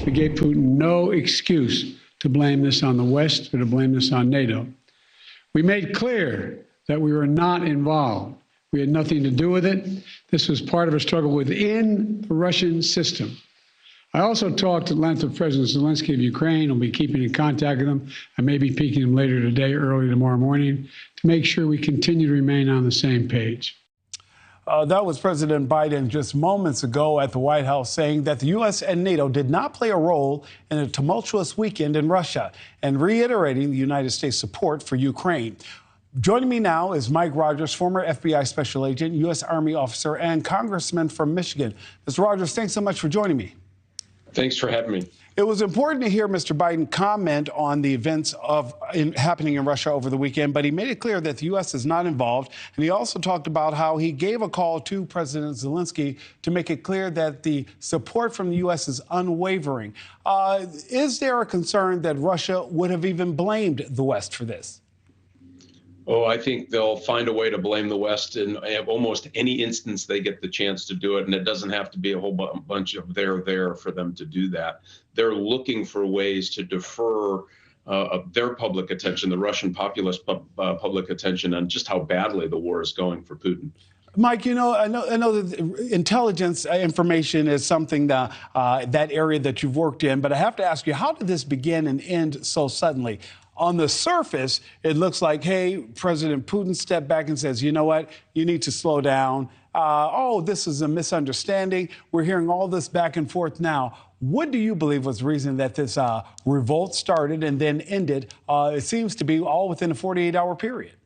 We gave Putin no excuse to blame this on the West or to blame this on NATO. We made clear that we were not involved. We had nothing to do with it. This was part of a struggle within the Russian system. I also talked at length with President Zelensky of Ukraine. I'll be keeping in contact with him. I may be peeking him later today, early tomorrow morning, to make sure we continue to remain on the same page. That was President Biden just moments ago at the White House saying that the U.S. and NATO did not play a role in a tumultuous weekend in Russia and reiterating the United States support for Ukraine. Joining me now is Mike Rogers, former FBI special agent, U.S. Army officer, and congressman from Michigan. Mr. Rogers, thanks so much for joining me. Thanks for having me. It was important to hear Mr. Biden comment on the events happening in Russia over the weekend, but he made it clear that the U.S. is not involved. And he also talked about how he gave a call to President Zelensky to make it clear that the support from the U.S. is unwavering. Is there a concern that Russia would have even blamed the West for this? Oh, I think they'll find a way to blame the West in almost any instance they get the chance to do it. And it doesn't have to be a whole bunch of there for them to do that. They're looking for ways to defer their public attention, the Russian populist public attention, on just how badly the war is going for Putin. Mike, I know that intelligence information is something that area that you've worked in, but I have to ask you, how did this begin and end so suddenly? On the surface, it looks like, hey, President Putin stepped back and says, you know what, you need to slow down. This is a misunderstanding. We're hearing all this back and forth now. What do you believe was the reason that this revolt started and then ended? It seems to be all within a 48-hour period.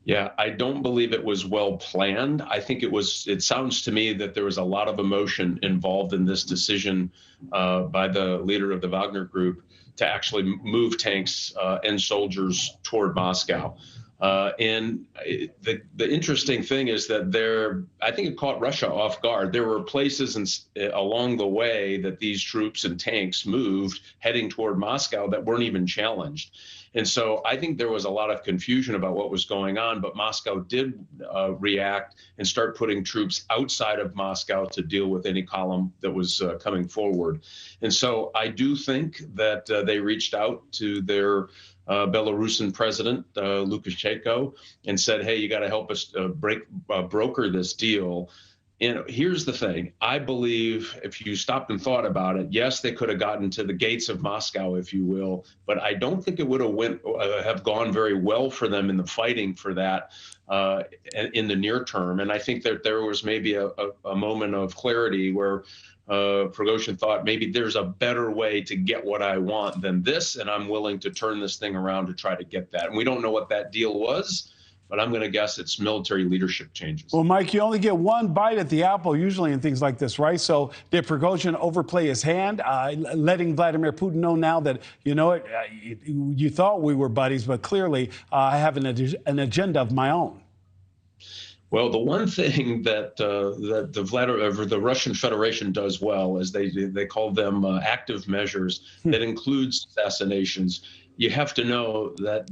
Yeah, I don't believe it was well planned. I think it sounds to me that there was a lot of emotion involved in this decision by the leader of the Wagner Group to actually move tanks and soldiers toward Moscow. And the interesting thing is that I think it caught Russia off guard. There were places along the way that these troops and tanks moved heading toward Moscow that weren't even challenged. And so I think there was a lot of confusion about what was going on, but Moscow did react and start putting troops outside of Moscow to deal with any column that was coming forward. And so I do think that they reached out to their Belarusian president, Lukashenko, and said, hey, you got to help us broker this deal. And here's the thing. I believe if you stopped and thought about it, yes, they could have gotten to the gates of Moscow, if you will, but I don't think it would have gone very well for them in the fighting for that in the near term. And I think that there was maybe a moment of clarity where Prigozhin thought maybe there's a better way to get what I want than this, and I'm willing to turn this thing around to try to get that. And we don't know what that deal was, but I'm going to guess it's military leadership changes. Well, Mike, you only get one bite at the apple usually in things like this, right? So did Prigozhin overplay his hand, letting Vladimir Putin know now that, you know what, you thought we were buddies, but clearly I have an agenda of my own? Well, the one thing that the Russian Federation does well is they call them active measures that includes assassinations. You have to know that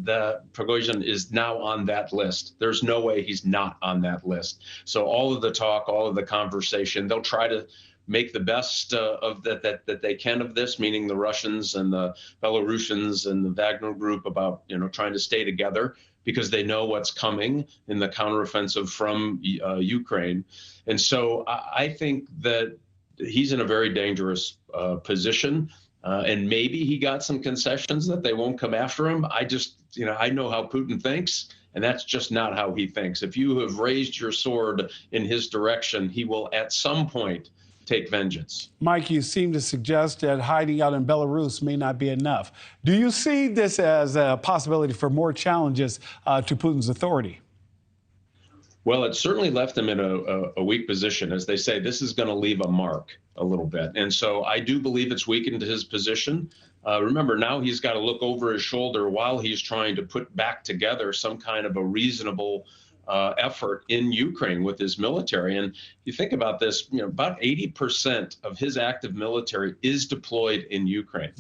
Prigozhin is now on that list. There's no way he's not on that list. So all of the talk, all of the conversation, they'll try to make the best of that they can of this, meaning the Russians and the Belarusians and the Wagner Group, about trying to stay together because they know what's coming in the counteroffensive from Ukraine. And so I think that he's in a very dangerous position. And maybe he got some concessions that they won't come after him. I know how Putin thinks, and that's just not how he thinks. If you have raised your sword in his direction, he will at some point take vengeance. Mike, you seem to suggest that hiding out in Belarus may not be enough. Do you see this as a possibility for more challenges to Putin's authority? Well, it certainly left him in a weak position. As they say, this is going to leave a mark a little bit. And so I do believe it's weakened his position. Remember, now he's got to look over his shoulder while he's trying to put back together some kind of a reasonable effort in Ukraine with his military. And you think about this, about 80% of his active military is deployed in Ukraine.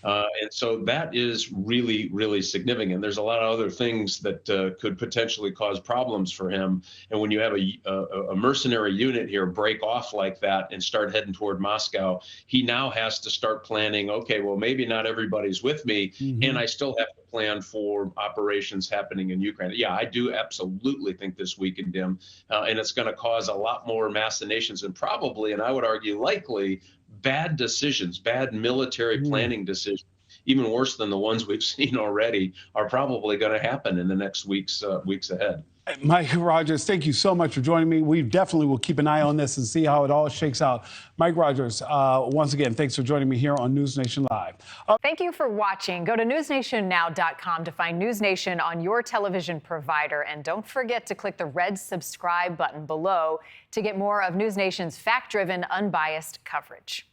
And so that is really, really significant. There's a lot of other things that could potentially cause problems for him. And when you have a mercenary unit here break off like that and start heading toward Moscow, he now has to start planning, okay, well, maybe not everybody's with me, and I still have to plan for operations happening in Ukraine. Yeah, I do absolutely think this weakened him, and it's going to cause a lot more machinations and probably, and I would argue likely, bad decisions, bad military planning decisions, even worse than the ones we've seen already, are probably going to happen in the next weeks ahead. Mike Rogers, thank you so much for joining me. We definitely will keep an eye on this and see how it all shakes out. Mike Rogers, once again, thanks for joining me here on NewsNation Live. Thank you for watching. Go to newsnationnow.com to find NewsNation on your television provider. And don't forget to click the red subscribe button below to get more of NewsNation's fact-driven, unbiased coverage.